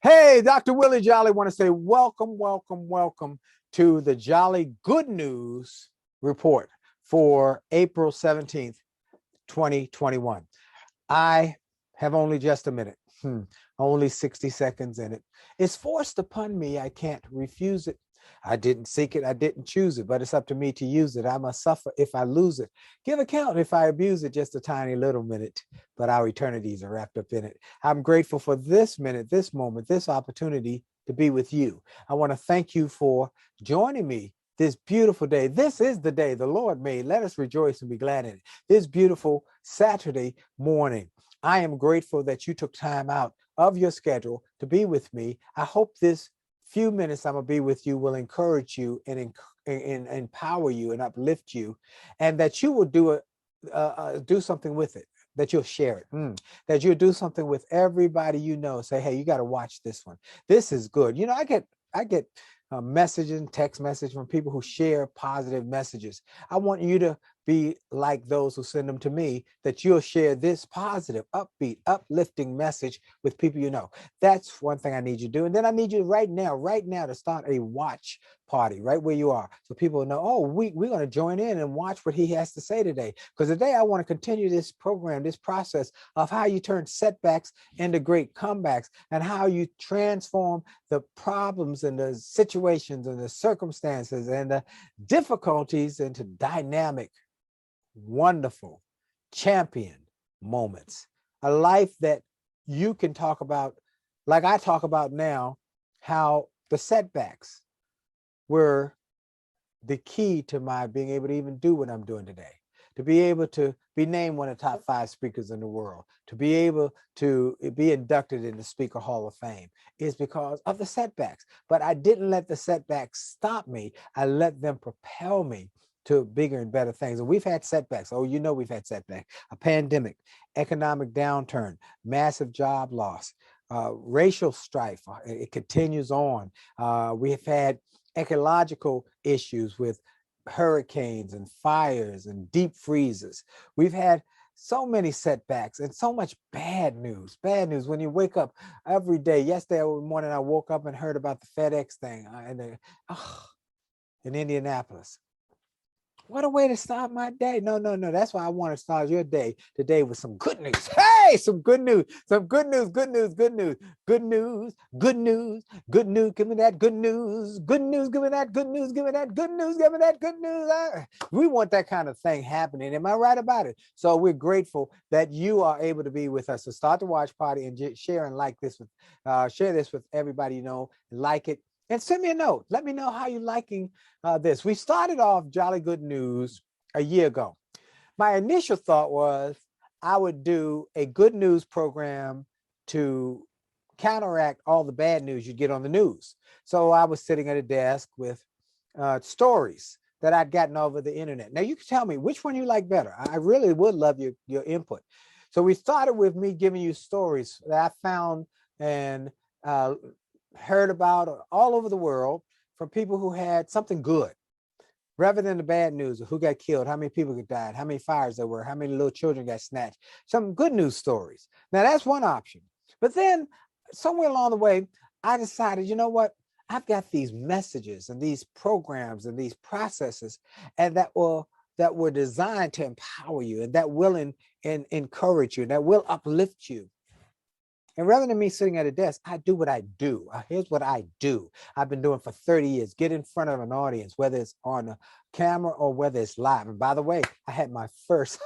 Hey, Dr. Willie Jolley, want to say welcome, welcome, welcome to the Jolley Good News Report for April 17th, 2021. I have only just a minute, only 60 seconds in it. It's forced upon me. I can't refuse it. I didn't seek it. I didn't choose it, but it's up to me to use it. I must suffer if I lose it. Give account if I abuse it just a tiny little minute, but our eternities are wrapped up in it. I'm grateful for this minute, this moment, this opportunity to be with you. I want to thank you for joining me this beautiful day. This is the day the Lord made. Let us rejoice and be glad in it. This beautiful Saturday morning. I am grateful that you took time out of your schedule to be with me. I hope this few minutes I'm gonna be with you will encourage you and empower you and uplift you, and that you will do something with it, that you'll share it, that you'll do something with everybody you know. Say, hey, you got to watch this one. This is good. You know, I get messages, text messages from people who share positive messages. I want you to be like those who send them to me, that you'll share this positive, upbeat, uplifting message with people you know. That's one thing I need you to do. And then I need you right now to start a watch party right where you are, so people know, oh, we're going to join in and watch what he has to say today. Because today I want to continue this program, this process of how you turn setbacks into great comebacks, and how you transform the problems and the situations and the circumstances and the difficulties into dynamic, wonderful, champion moments. A life that you can talk about, like I talk about now, how the setbacks were the key to my being able to even do what I'm doing today, to be able to be named one of the top 5 speakers in the world, to be able to be inducted in the Speaker Hall of Fame, is because of the setbacks. But I didn't let the setbacks stop me. I let them propel me to bigger and better things. And we've had setbacks. Oh, you know, we've had setbacks: a pandemic, economic downturn, massive job loss, racial strife. It continues on. We have had ecological issues with hurricanes and fires and deep freezes. We've had so many setbacks and so much bad news. Bad news when you wake up every day. Yesterday morning, I woke up and heard about the FedEx thing in Indianapolis. What a way to start my day. No. That's why I want to start your day today with some good news. Hey, some good news. Some good news. Good news. Good news. Good news. Good news. Good news. Give me that good news. Good news. Give me that good news. Give me that good news. Give me that good news. We want that kind of thing happening. Am I right about it? So we're grateful that you are able to be with us. So start the watch party and share and like this with, share this with everybody you know. Like it. And send me a note. Let me know how you're liking this. We started off Jolly Good News a year ago. My initial thought was I would do a good news program to counteract all the bad news you'd get on the news. So I was sitting at a desk with stories that I'd gotten over the internet. Now you can tell me which one you like better. I really would love your input. So we started with me giving you stories that I found and heard about all over the world from people who had something good, rather than the bad news of who got killed, how many people died, how many fires there were, how many little children got snatched. Some good news stories. Now that's one option. But then somewhere along the way, I decided, you know what? I've got these messages and these programs and these processes, and that were designed to empower you, and that will encourage you, and that will uplift you. And rather than me sitting at a desk, I do what I do. Here's what I do. I've been doing for 30 years. Get in front of an audience, whether it's on a camera or whether it's live. And by the way, I had my first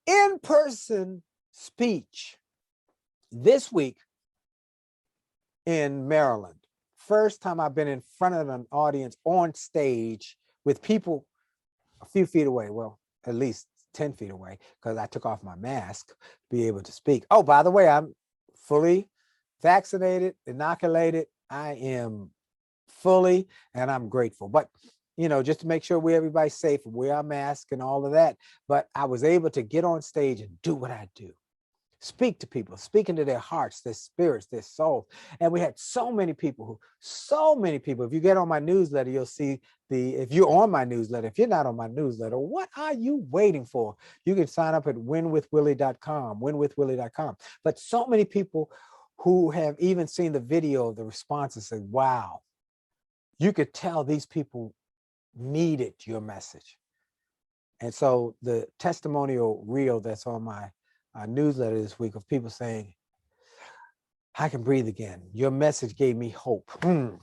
in-person speech this week in Maryland. First time I've been in front of an audience on stage with people a few feet away. Well, at least 10 feet away, because I took off my mask to be able to speak. Oh, by the way, I'm fully vaccinated, inoculated. I am fully, and I'm grateful. But, you know, just to make sure everybody's safe, wear our mask and all of that. But I was able to get on stage and do what I do. Speak to people, speak into their hearts, their spirits, their souls. And we had so many people. If you get on my newsletter, you'll see if you're on my newsletter. If you're not on my newsletter, what are you waiting for? You can sign up at winwithwillie.com, winwithwillie.com. But so many people who have even seen the video of the response and said, wow, you could tell these people needed your message. And so the testimonial reel that's on my newsletter this week of people saying, I can breathe again. Your message gave me hope.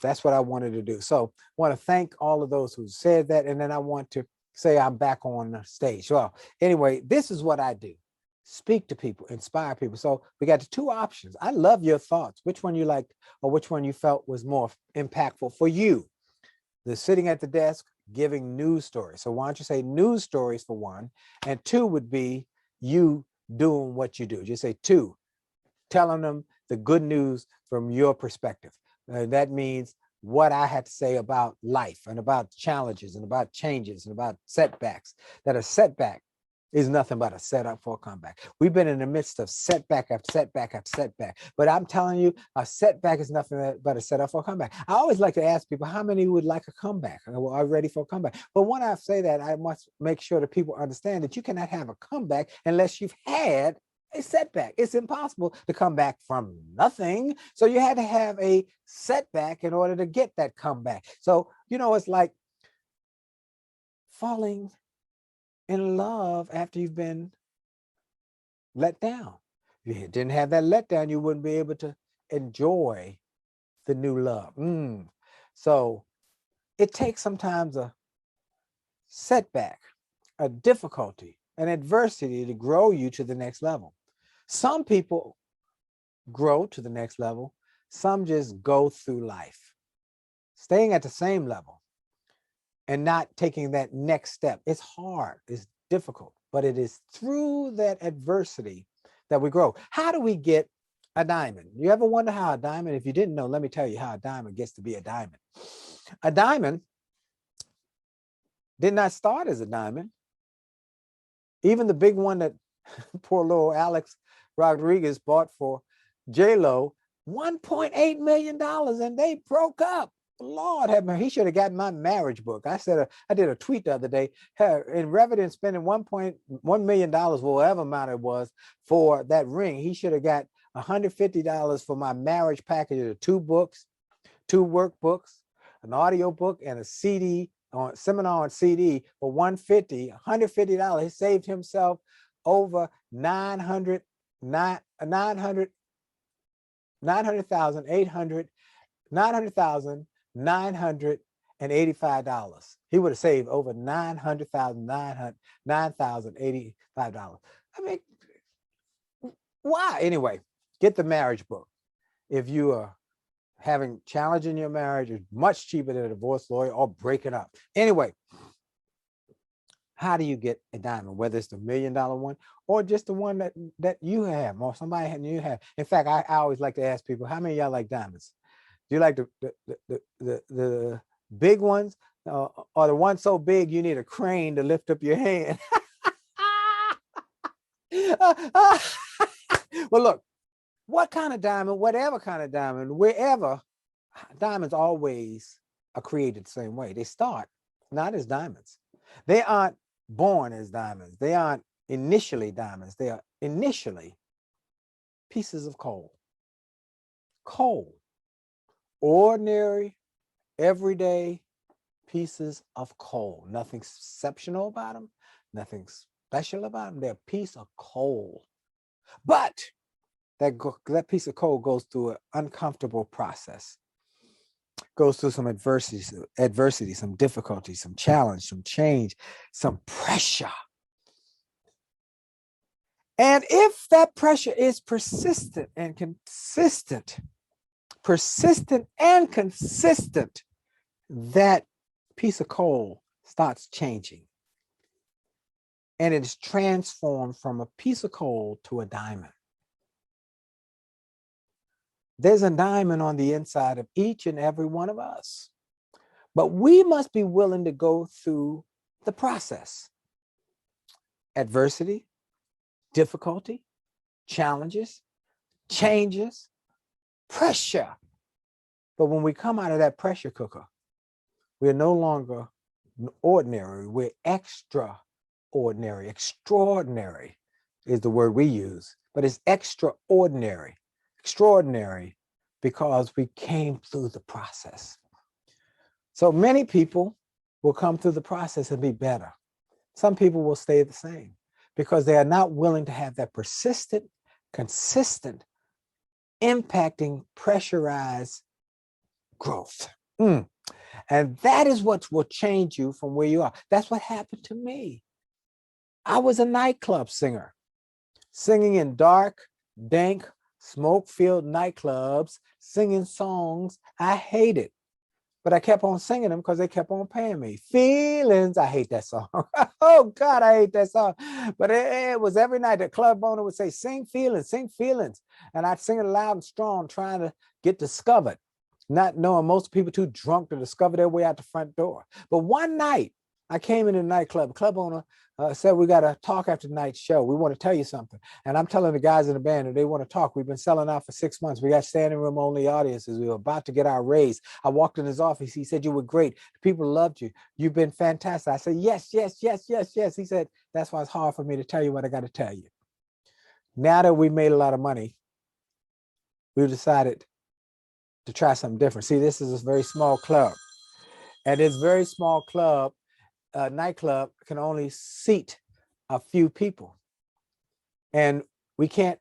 That's what I wanted to do. So I want to thank all of those who said that. And then I want to say I'm back on the stage. Well, anyway, this is what I do. Speak to people, inspire people. So we got the two options. I love your thoughts. Which one you liked or which one you felt was more impactful for you? The sitting at the desk, giving news stories. So why don't you say news stories for one, and two would be you doing what you do. Just say two, telling them the good news from your perspective. That means what I had to say about life and about challenges and about changes and about setbacks. That a setback is nothing but a setup for a comeback. We've been in the midst of setback after setback after setback, but I'm telling you, a setback is nothing but a setup for a comeback. I always like to ask people, how many would like a comeback? Are ready for a comeback? But when I say that, I must make sure that people understand that you cannot have a comeback unless you've had a setback. It's impossible to come back from nothing. So you had to have a setback in order to get that comeback. So, it's like falling in love after you've been let down. If you didn't have that letdown, you wouldn't be able to enjoy the new love. So it takes sometimes a setback, a difficulty, an adversity to grow you to the next level. Some people grow to the next level. Some just go through life, staying at the same level and not taking that next step. It's hard, it's difficult, but it is through that adversity that we grow. How do we get a diamond? You ever wonder how a diamond, if you didn't know, let me tell you how a diamond gets to be a diamond. A diamond did not start as a diamond. Even the big one that poor little Alex Rodriguez bought for J-Lo, $1.8 million, and they broke up. Lord have mercy, he should have gotten my marriage book. I did a tweet the other day, in rather than spending $1.1 million, whatever amount it was, for that ring, he should have got $150 for my marriage package of 2 books, 2 workbooks, an audio book, and a CD, on seminar on CD for $150. He saved himself over $985. He would have saved over $900,085. I mean, why? Anyway, get the marriage book. If you are having challenge in your marriage, it's much cheaper than a divorce lawyer or breaking up. Anyway, how do you get a diamond, whether it's the $1 million one or just the one that you have or somebody you have? In fact, I always like to ask people, how many of y'all like diamonds? Do you like the big ones or the ones so big you need a crane to lift up your hand? Well, look, what kind of diamond, whatever kind of diamond, wherever, diamonds always are created the same way. They start not as diamonds. They aren't born as diamonds. They aren't initially diamonds. They are initially pieces of coal. Coal. Ordinary, everyday pieces of coal. Nothing exceptional about them. Nothing special about them. They're a piece of coal. But that piece of coal goes through an uncomfortable process. Goes through some adversity, some difficulty, some challenge, some change, some pressure. And if that pressure is persistent and consistent, that piece of coal starts changing. And it is transformed from a piece of coal to a diamond. There's a diamond on the inside of each and every one of us. But we must be willing to go through the process. Adversity, difficulty, challenges, changes, pressure. But when we come out of that pressure cooker, we're no longer ordinary, we're extraordinary. Extraordinary is the word we use, but it's extraordinary. extraordinary because we came through the process. So many people will come through the process and be better. Some people will stay the same because they are not willing to have that persistent, consistent, impacting, pressurized growth. And that is what will change you from where you are. That's what happened to me. I was a nightclub singer, singing in dark, dank, smoke-filled nightclubs, singing songs I hated. But I kept on singing them because they kept on paying me. Feelings, I hate that song. Oh God, I hate that song. But it was every night the club owner would say, sing feelings, sing feelings. And I'd sing it loud and strong, trying to get discovered, not knowing most people too drunk to discover their way out the front door. But one night I came into the nightclub. The club owner said, we got to talk after tonight's show. We want to tell you something. And I'm telling the guys in the band that they want to talk. We've been selling out for 6 months. We got standing room only audiences. We were about to get our raise. I walked in his office. He said, you were great. People loved you. You've been fantastic. I said, yes, yes, yes, yes, yes. He said, that's why it's hard for me to tell you what I got to tell you. Now that we made a lot of money, we've decided to try something different. See, this is a very small club. And this very small club, nightclub, can only seat a few people. And we can't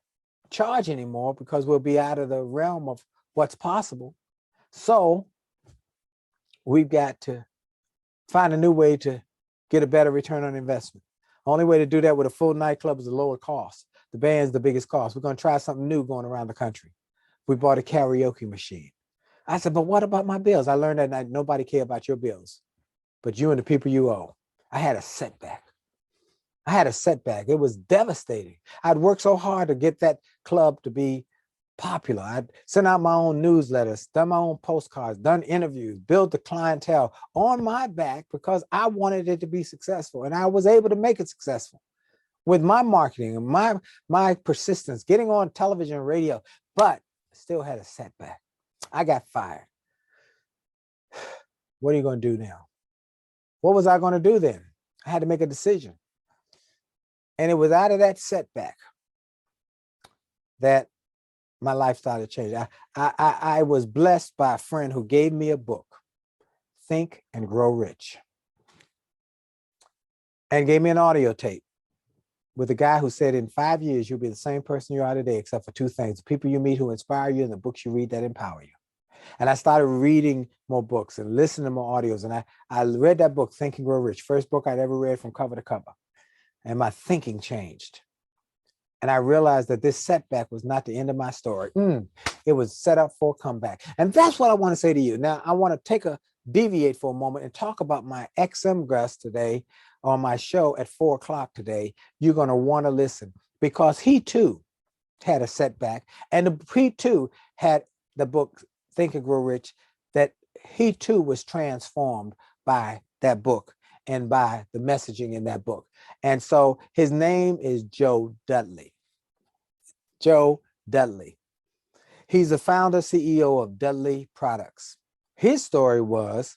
charge anymore because we'll be out of the realm of what's possible. So we've got to find a new way to get a better return on investment. Only way to do that with a full nightclub is a lower cost. The band's the biggest cost. We're going to try something new going around the country. We bought a karaoke machine. I said, but what about my bills? I learned that night, nobody cares about your bills, but you and the people you owe. I had a setback. It was devastating. I'd worked so hard to get that club to be popular. I'd sent out my own newsletters, done my own postcards, done interviews, built the clientele on my back because I wanted it to be successful. And I was able to make it successful with my marketing and my persistence, getting on television and radio, but still had a setback. I got fired. What are you going to do now? What was I going to do then? I had to make a decision. And it was out of that setback that my life started changing. I was blessed by a friend who gave me a book, Think and Grow Rich, and gave me an audio tape with a guy who said, in 5 years, you'll be the same person you are today, except for two things: the people you meet who inspire you and the books you read that empower you. And I started reading more books and listening to more audios. And I read that book, Think and Grow Rich, first book I'd ever read from cover to cover. And my thinking changed. And I realized that this setback was not the end of my story. It was set up for a comeback. And that's what I want to say to you. Now, I want to deviate for a moment and talk about my XM guest today on my show at 4 o'clock today. You're going to want to listen because he too had a setback. And he too had the book, Think and Grow Rich, that he too was transformed by that book and by the messaging in that book. And so his name is Joe Dudley. Joe Dudley. He's the founder, CEO of Dudley Products. His story was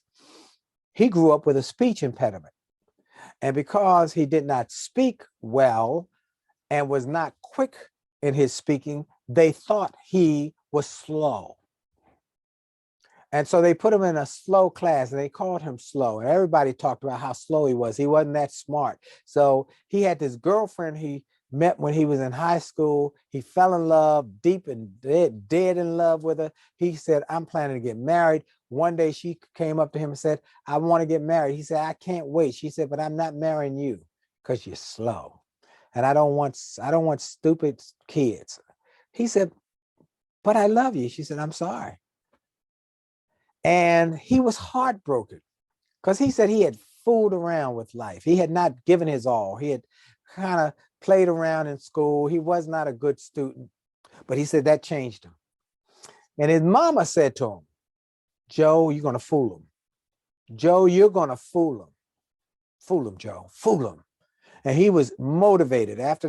he grew up with a speech impediment. And because he did not speak well and was not quick in his speaking, they thought he was slow. And so they put him in a slow class and they called him slow. And everybody talked about how slow he was. He wasn't that smart. So he had this girlfriend he met when he was in high school. He fell in love, deep and dead in love with her. He said, I'm planning to get married. One day she came up to him and said, I want to get married. He said, I can't wait. She said, but I'm not marrying you because you're slow. And I don't want stupid kids. He said, but I love you. She said, I'm sorry. And he was heartbroken because he said he had fooled around with life. He had not given his all. He had kind of played around in school. He was not a good student, but he said that changed him. And his mama said to him, Joe, you're going to fool him. Joe, you're going to fool him. Fool him, Joe, fool him. And he was motivated. After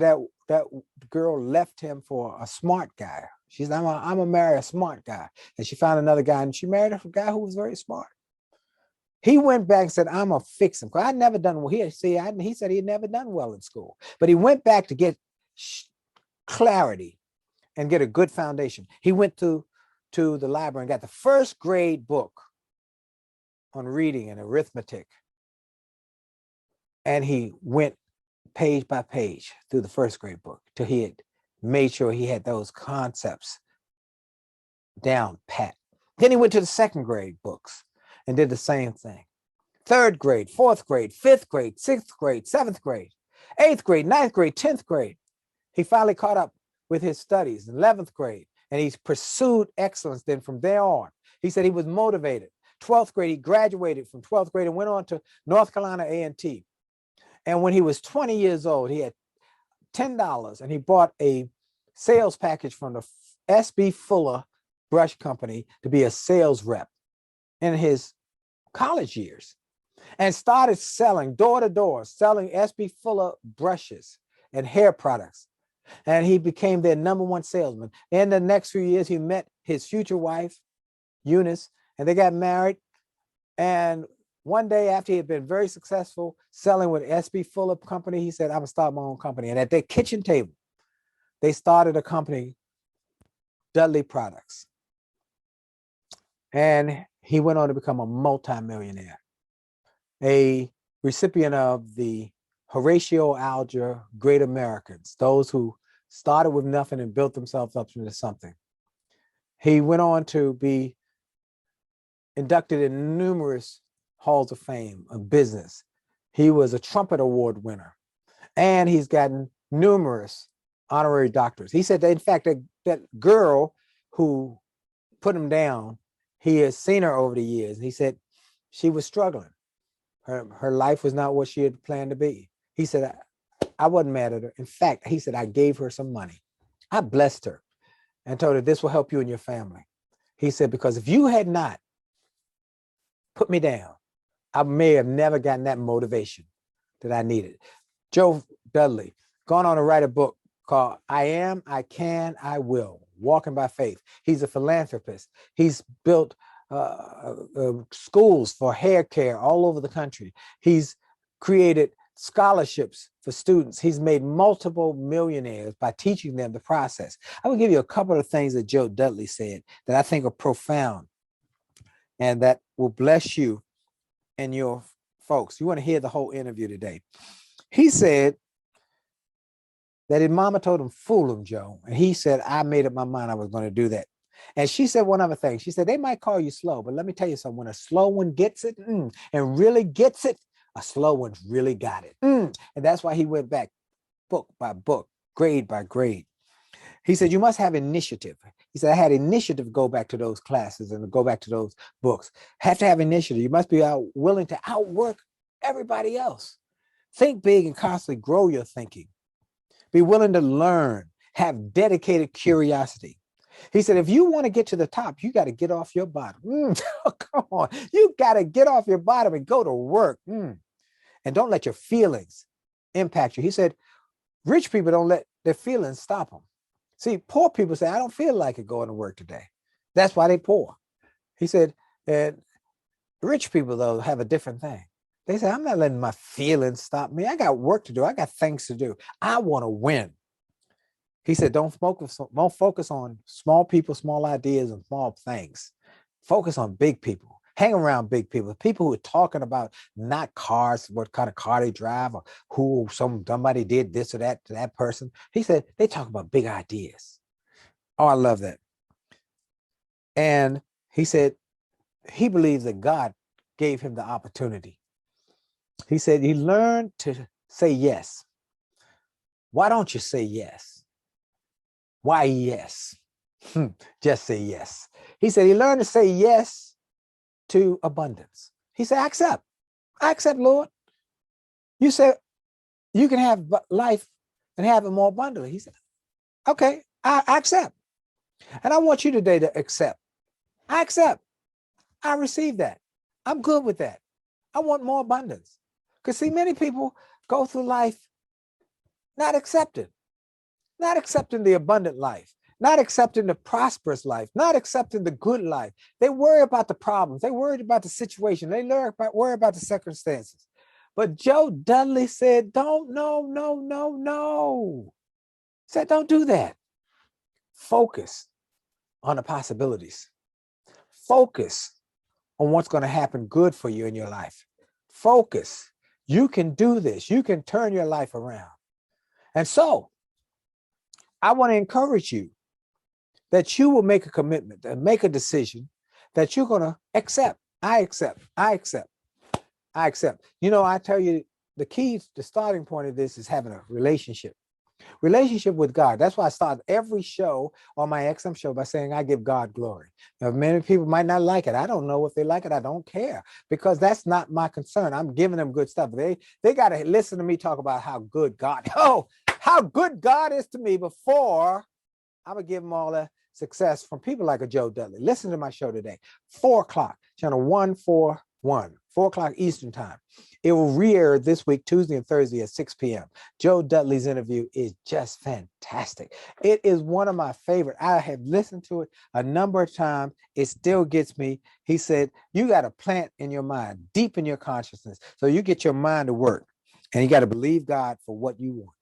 that girl left him for a smart guy. She said, I'm going to marry a smart guy. And she found another guy and she married a guy who was very smart. He went back and said, I'm going to fix him. Because I'd never done well. He said he had never done well in school. But he went back to get clarity and get a good foundation. He went to the library and got the first grade book on reading and arithmetic. And he went page by page through the first grade book till he had made sure he had those concepts down pat. Then he went to the second grade books and did the same thing. Third grade, fourth grade, fifth grade, sixth grade, seventh grade, eighth grade, ninth grade, 10th grade. He finally caught up with his studies in 11th grade, and he's pursued excellence then from there on. He said he was motivated. 12th grade, he graduated from 12th grade and went on to North Carolina A&T. And when he was 20 years old, he had $10 and he bought a sales package from the S.B. Fuller Brush Company to be a sales rep in his college years, and started selling door to door, selling S.B. Fuller brushes and hair products. And he became their #1 salesman. In the next few years, he met his future wife, Eunice, and they got married. And one day after he had been very successful selling with S.B. Fuller Company, he said, I'm gonna start my own company. And at their kitchen table, they started a company, Dudley Products. And he went on to become a multimillionaire, a recipient of the Horatio Alger Great Americans, those who started with nothing and built themselves up into something. He went on to be inducted in numerous halls of fame of business. He was a Trumpet Award winner, and he's gotten numerous honorary doctorates. He said that, in fact, that girl who put him down, he has seen her over the years. He said she was struggling. Her life was not what she had planned to be. He said, I wasn't mad at her. In fact, he said, I gave her some money. I blessed her and told her, this will help you and your family. He said, because if you had not put me down, I may have never gotten that motivation that I needed. Joe Dudley, gone on to write a book called I Am, I Can, I Will, Walking by Faith. He's a philanthropist. He's built schools for hair care all over the country. He's created scholarships for students. He's made multiple millionaires by teaching them the process. I will give you a couple of things that Joe Dudley said that I think are profound and that will bless you and your folks. You want to hear the whole interview today. He said that his mama told him, fool him, Joe. And he said, I made up my mind I was going to do that. And she said one other thing. She said, they might call you slow, but let me tell you something. When a slow one gets it and really gets it, a slow one's really got it. And that's why he went back book by book, grade by grade. He said, you must have initiative. He said, I had initiative to go back to those classes and to go back to those books. Have to have initiative. You must be willing to outwork everybody else. Think big and constantly grow your thinking. Be willing to learn. Have dedicated curiosity. He said, if you want to get to the top, you got to get off your bottom. Come on. You got to get off your bottom and go to work. And don't let your feelings impact you. He said, rich people don't let their feelings stop them. See, poor people say, I don't feel like it going to work today. That's why they poor. He said, and rich people, though, have a different thing. They say, I'm not letting my feelings stop me. I got work to do. I got things to do. I want to win. He said, don't focus on small people, small ideas, and small things. Focus on big people. Hang around big people. People who are talking about not cars, what kind of car they drive, or who somebody did this or that to that person. He said, they talk about big ideas. Oh, I love that. And he said, he believes that God gave him the opportunity. He said, he learned to say yes. Why don't you say yes? Why yes? Just say yes. He said he learned to say yes to abundance. He said, I accept, Lord. You said you can have life and have it more abundantly. He said, okay, I accept. And I want you today to accept. I accept. I receive that. I'm good with that. I want more abundance. Because see, many people go through life not accepting the abundant life, not accepting the prosperous life, not accepting the good life. They worry about the problems. They worry about the situation. They worry about the circumstances. But Joe Dudley said, no. Said, don't do that. Focus on the possibilities. Focus on what's going to happen good for you in your life. Focus. You can do this. You can turn your life around. And so I want to encourage you that you will make a commitment and make a decision that you're going to accept. I accept. I accept. I accept. You know, I tell you, the key, the starting point of this is having a relationship with God. That's why I start every show on my XM show by saying I give God glory. Now, many people might not like it. I don't know if they like it. I don't care, because that's not my concern. I'm giving them good stuff. They got to listen to me talk about how good God, how good God is to me before I'm going to give them all the success from people like a Joe Dudley. Listen to my show today, 4 o'clock, channel 141, 4 o'clock Eastern time. It will re-air this week, Tuesday and Thursday at 6 p.m. Joe Dudley's interview is just fantastic. It is one of my favorite. I have listened to it a number of times. It still gets me. He said, you got to plant in your mind, deep in your consciousness. So you get your mind to work, and you got to believe God for what you want.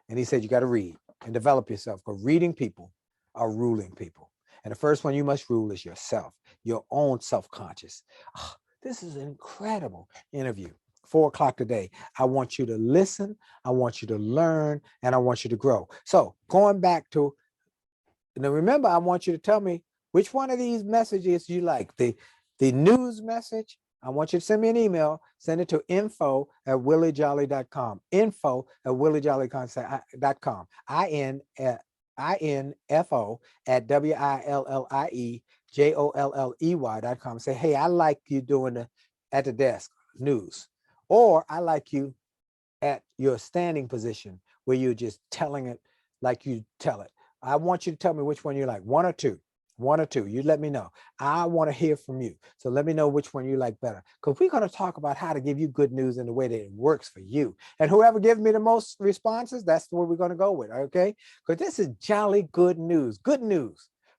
And he said, you got to read and develop yourself, because reading people are ruling people. And the first one you must rule is yourself, your own self-conscious. Oh, this is an incredible interview. 4 o'clock today. I want you to listen. I want you to learn, and I want you to grow. So going back to, now remember, I want you to tell me which one of these messages you like. The news message, I want you to send me an email. Send it to info@williejolly.com. info@williejolly.com. info@WILLIEJOLLEY.com. Say, hey, I like you doing the at the desk news, or I like you at your standing position where you're just telling it like you tell it. I want you to tell me which one you like, one or two. You let me know. I want to hear from you. So let me know which one you like better, because we're going to talk about how to give you good news in the way that it works for you. And whoever gives me the most responses, that's what we're going to go with, okay? Because this is jolly good news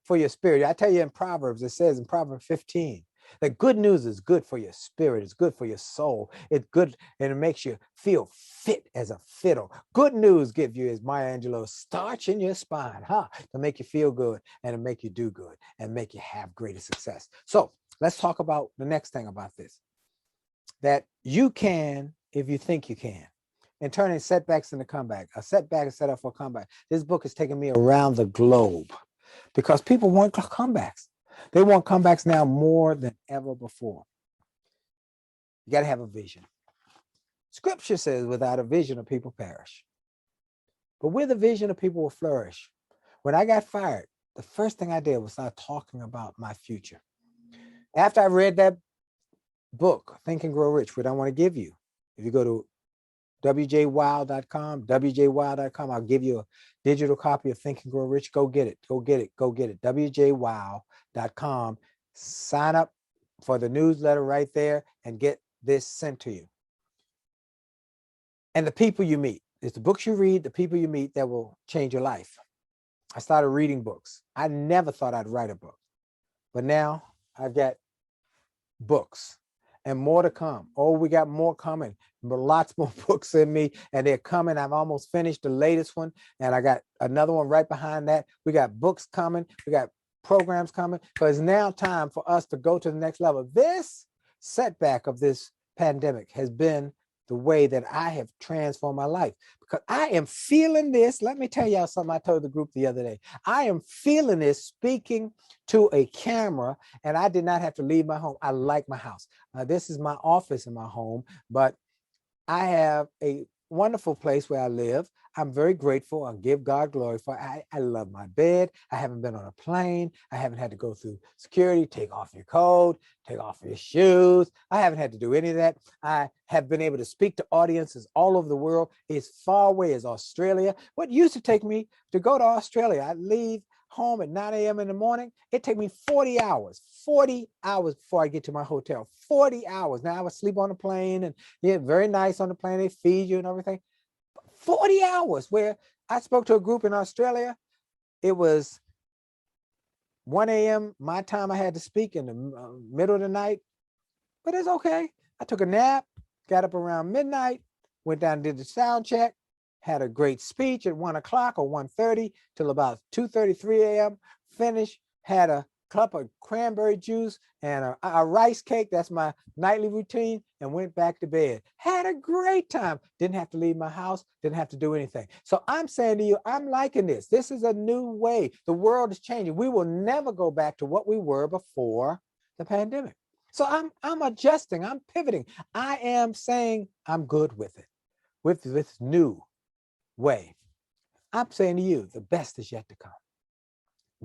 for your spirit. I tell you in Proverbs, it says in Proverbs 15, that good news is good for your spirit. It's good for your soul. It's good, and it makes you feel fit as a fiddle. Good news give you, as Maya Angelou, starch in your spine, to make you feel good and to make you do good and make you have greater success. So let's talk about the next thing about this, that you can, if you think you can, and turning setbacks into comeback. A setback is set up for a comeback. This book has taken me around the globe because people want comebacks. They want comebacks now more than ever before. You got to have a vision. Scripture says, without a vision, a people perish. But with a vision, a people will flourish. When I got fired, the first thing I did was start talking about my future. After I read that book, Think and Grow Rich, what I want to give you, if you go to wjwow.com, I'll give you a digital copy of Think and Grow Rich. Go get it. wjwow.com. Sign up for the newsletter right there and get this sent to you. And the people you meet, it's the books you read, the people you meet that will change your life. I started reading books. I never thought I'd write a book, but now I've got books and more to come. Oh, we got more coming, but lots more books in me, and they're coming. I've almost finished the latest one, and I got another one right behind that. We got books coming. We got programs coming. So it's now time for us to go to the next level. This setback of this pandemic has been the way that I have transformed my life, because I am feeling this. Let me tell y'all something I told the group the other day. I am feeling this speaking to a camera, and I did not have to leave my home. I like my house. This is my office in my home, but I have a wonderful place where I live. I'm very grateful. I give God glory for it. I love my bed. I haven't been on a plane. I haven't had to go through security, take off your coat, take off your shoes. I haven't had to do any of that. I have been able to speak to audiences all over the world, as far away as Australia. What used to take me to go to Australia, I'd leave home at 9 a.m. in the morning. It take me 40 hours before I get to my hotel. 40 hours. Now I would sleep on the plane, and yeah, very nice on the plane. They feed you and everything. 40 hours where I spoke to a group in Australia. It was 1 a.m. my time. I had to speak in the middle of the night, but it's okay. I took a nap, got up around midnight, went down and did the sound check, had a great speech at 1 o'clock or 1:30 till about 2:30, 3 a.m. Finished, had a cup of cranberry juice and a rice cake. That's my nightly routine, and went back to bed. Had a great time. Didn't have to leave my house. Didn't have to do anything. So I'm saying to you, I'm liking this. This is a new way. The world is changing. We will never go back to what we were before the pandemic. So I'm adjusting. I'm pivoting. I am saying I'm good with it, with this new way. I'm saying to you, the best is yet to come.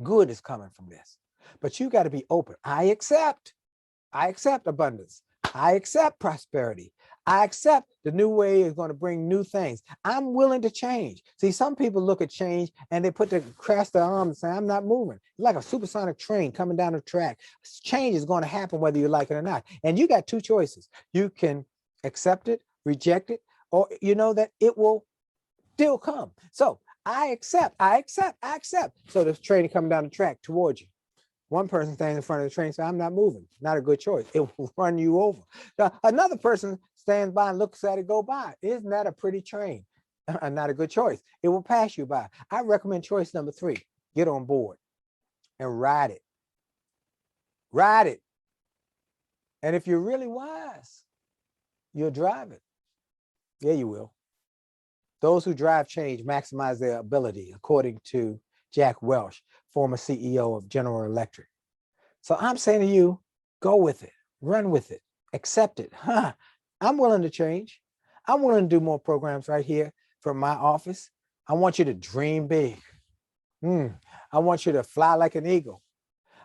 Good is coming from this. But you got to be open. I accept abundance. I accept prosperity. I accept the new way is going to bring new things. I'm willing to change. See, some people look at change and they cross their arms and say, I'm not moving. It's like a supersonic train coming down the track. Change is going to happen whether you like it or not. And you got two choices. You can accept it, reject it, or you know that it will still come. So I accept. So this train is coming down the track towards you. One person standing in front of the train says, I'm not moving. Not a good choice. It will run you over. Now, another person stands by and looks at it go by. Isn't that a pretty train? Not a good choice. It will pass you by. I recommend choice number 3. Get on board and ride it. Ride it. And if you're really wise, you'll drive it. Yeah, you will. Those who drive change maximize their ability, according to Jack Welch, former CEO of General Electric. So I'm saying to you, go with it, run with it, accept it. I'm willing to change. I'm willing to do more programs right here from my office. I want you to dream big. I want you to fly like an eagle.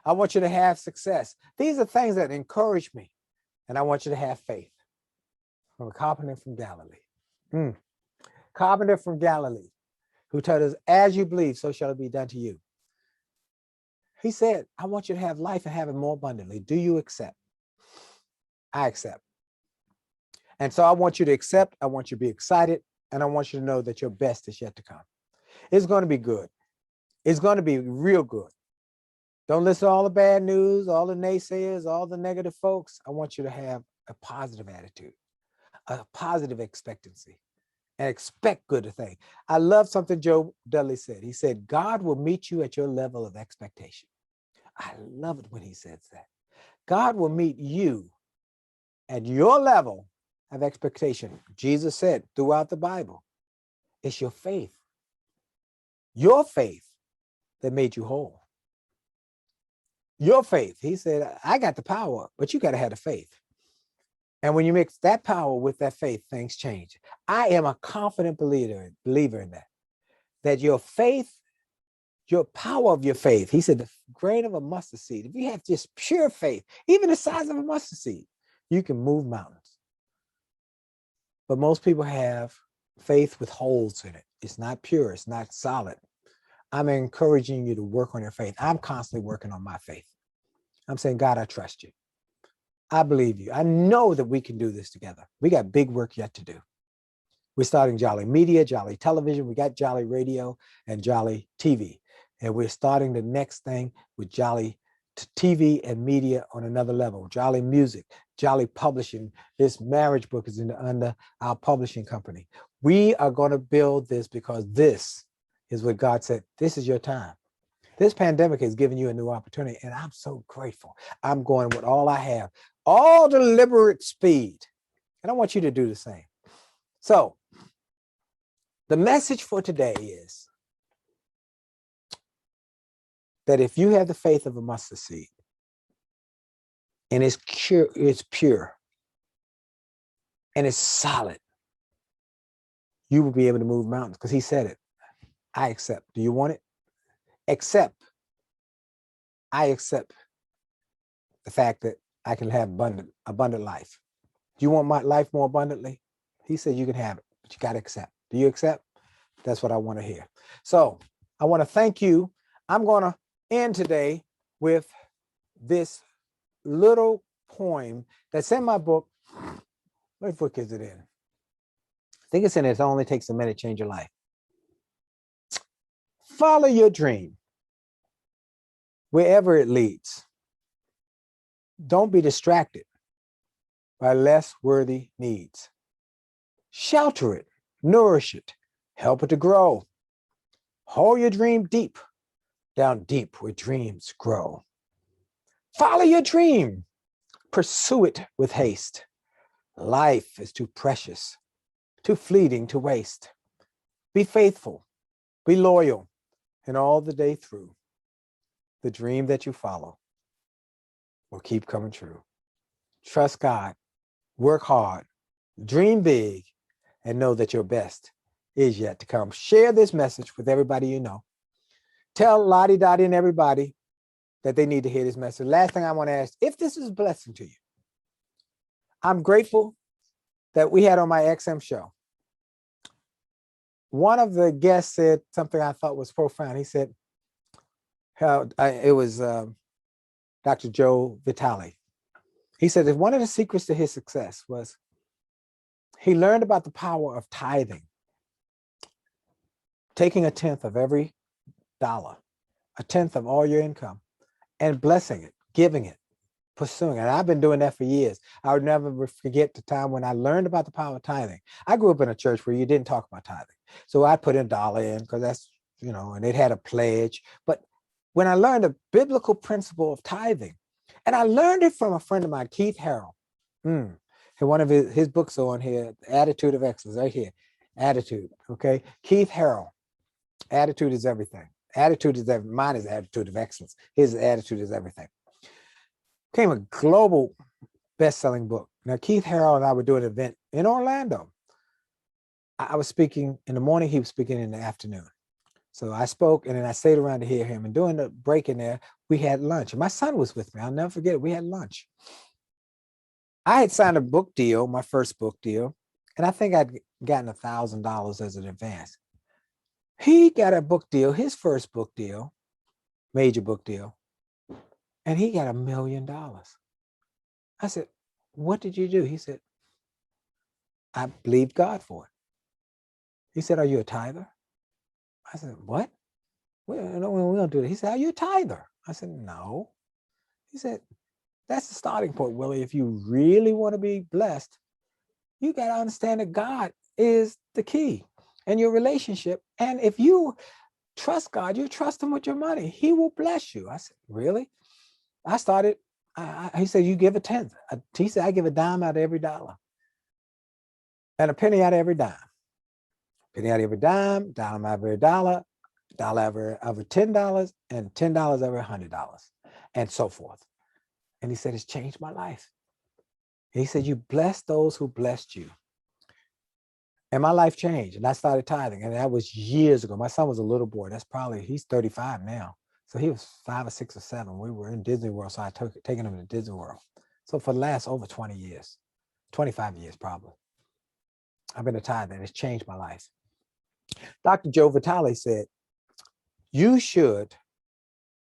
I want you to have success. These are things that encourage me. And I want you to have faith. From a carpenter from Galilee. Carpenter from Galilee, who told us, as you believe, so shall it be done to you. He said, I want you to have life and have it more abundantly. Do you accept? I accept. And so I want you to accept. I want you to be excited. And I want you to know that your best is yet to come. It's going to be good. It's going to be real good. Don't listen to all the bad news, all the naysayers, all the negative folks. I want you to have a positive attitude, a positive expectancy. And expect good things. I love something Joe Dudley said. He said, God will meet you at your level of expectation. I love it when he says that. God will meet you at your level of expectation. Jesus said throughout the Bible, it's your faith that made you whole. Your faith. He said, I got the power, but you got to have the faith. And when you mix that power with that faith, things change. I am a confident believer in that your faith, your power of your faith, he said, the grain of a mustard seed, if you have just pure faith, even the size of a mustard seed, you can move mountains. But most people have faith with holes in it. It's not pure. It's not solid. I'm encouraging you to work on your faith. I'm constantly working on my faith. I'm saying, God, I trust you. I believe you. I know that we can do this together. We got big work yet to do. We're starting Jolley Media, Jolley Television. We got Jolley Radio and Jolley TV. And we're starting the next thing with Jolley TV and media on another level. Jolley Music, Jolley Publishing. This marriage book is under our publishing company. We are going to build this because this is what God said. This is your time. This pandemic has given you a new opportunity, and I'm so grateful. I'm going with all I have, all deliberate speed. And I want you to do the same. So the message for today is that if you have the faith of a mustard seed and it's pure and it's solid, you will be able to move mountains because he said it. I accept. Do you want it? Accept. I accept the fact that I can have abundant life. Do you want my life more abundantly? He said you can have it, but you got to accept. Do you accept? That's what I want to hear. So I want to thank you. I'm going to end today with this little poem that's in my book. What book is it in? I think it's in It Only Takes a Minute to Change Your Life. Follow your dream wherever it leads. Don't be distracted by less worthy needs. Shelter it, nourish it, Help it to grow. Hold your dream deep, down deep where dreams grow. Follow your dream. Pursue it with haste. Life is too precious, too fleeting to waste. Be faithful, be loyal, and all the day through, the dream that you follow will keep coming true. Trust God, work hard, dream big, and know that your best is yet to come. Share this message with everybody you know. Tell Lottie Dottie and everybody that they need to hear this message. Last thing I want to ask, if this is a blessing to you, I'm grateful that we had on my XM show. One of the guests said something I thought was profound. He said, it was Dr. Joe Vitale. He said that one of the secrets to his success was he learned about the power of tithing, taking 1/10 of every dollar, 1/10 of all your income, and blessing it, giving it, pursuing it. And I've been doing that for years. I would never forget the time when I learned about the power of tithing. I grew up in a church where you didn't talk about tithing. So I put $1 in because that's, and it had a pledge. But when I learned the biblical principle of tithing, and I learned it from a friend of mine, Keith Harrell. And one of his books are on here, Attitude of Excellence, right here. Attitude, okay? Keith Harrell, Attitude is Everything. Attitude is everything. Mine is Attitude of Excellence. His Attitude is Everything. Became a global best-selling book. Now, Keith Harrell and I were doing an event in Orlando. I was speaking in the morning. He was speaking in the afternoon. So I spoke, and then I stayed around to hear him. And during the break in there, we had lunch. And my son was with me. I'll never forget it. We had lunch. I had signed a book deal, my first book deal, and I think I'd gotten $1,000 as an advance. He got a book deal, his first book deal, major book deal, and he got $1 million. I said, what did you do? He said, I believed God for it. He said, are you a tither? I said, what? We don't do that. He said, are you a tither? I said, no. He said, that's the starting point, Willie. If you really want to be blessed, you got to understand that God is the key in your relationship. And if you trust God, you trust him with your money, he will bless you. I said, really? I started, he said, you give 1/10. He said, I give a dime out of every dollar and a penny out of every dime. Penny out of every dime, dime out of every dollar over $10, and $10 over $100, and so forth. And he said, it's changed my life. He said, you bless those who blessed you. And my life changed, and I started tithing, and that was years ago. My son was a little boy. He's 35 now. So he was 5 or 6 or 7. We were in Disney World, so I taken him to Disney World. So for the last over 20 years, 25 years probably, I've been a tither, and it's changed my life. Dr. Joe Vitale said, you should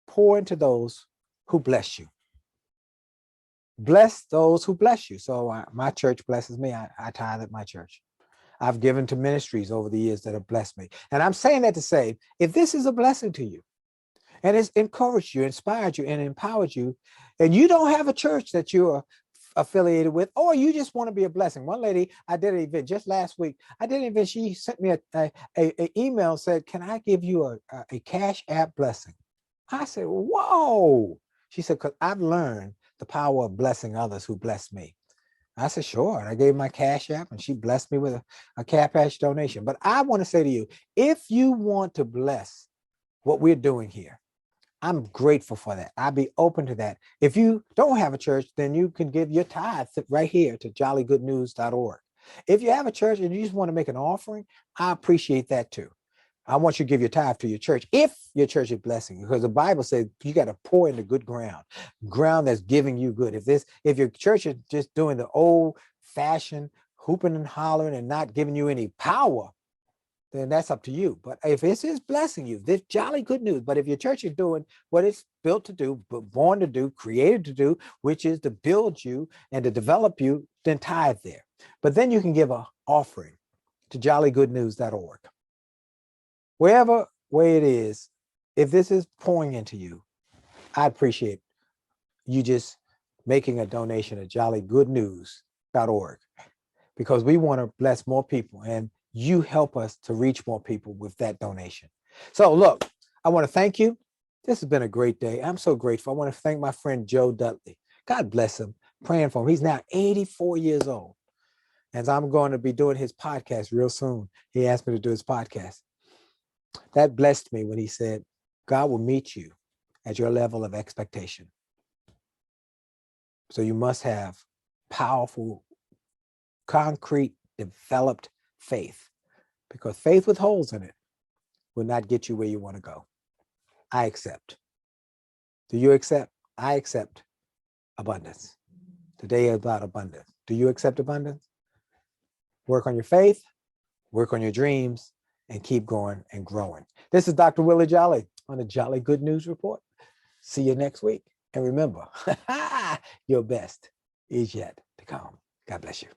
pour into those who bless you. Bless those who bless you. So my church blesses me. I tithe at my church. I've given to ministries over the years that have blessed me. And I'm saying that to say, if this is a blessing to you, and it's encouraged you, inspired you, and empowered you, and you don't have a church that you're affiliated with, or you just want to be a blessing. One lady, I did an event just last week. I did an event. She sent me an email, said, can I give you a Cash App blessing? I said, whoa. She said, because I've learned the power of blessing others who bless me. I said, sure. And I gave my Cash App, and she blessed me with a Cash donation. But I want to say to you, if you want to bless what we're doing here, I'm grateful for that. I'd be open to that. If you don't have a church, then you can give your tithe right here to jollygoodnews.org. If you have a church and you just want to make an offering, I appreciate that too. I want you to give your tithe to your church if your church is blessing you, because the Bible says you got to pour into good ground that's giving you good. If your church is just doing the old fashioned hooping and hollering and not giving you any power, then that's up to you. But if this is blessing you, this jolly good news. But if your church is doing what it's built to do, but born to do, created to do, which is to build you and to develop you, then tithe there. But then you can give an offering to jollygoodnews.org. Wherever way it is, if this is pouring into you, I appreciate you just making a donation at jollygoodnews.org, because we want to bless more people. And you help us to reach more people with that donation. So look, I want to thank you. This has been a great day. I'm so grateful. I want to thank my friend Joe Dudley. God bless him. Praying for him. He's now 84 years old. And I'm going to be doing his podcast real soon. He asked me to do his podcast. That blessed me when he said, God will meet you at your level of expectation. So you must have powerful, concrete, developed faith, because faith with holes in it will not get you where you want to go. I accept. Do you accept? I accept abundance. Today is about abundance. Do you accept abundance? Work on your faith, work on your dreams, and keep going and growing. This is Dr. Willie Jolley on the Jolley Good News Report. See you next week. And remember, your best is yet to come. God bless you.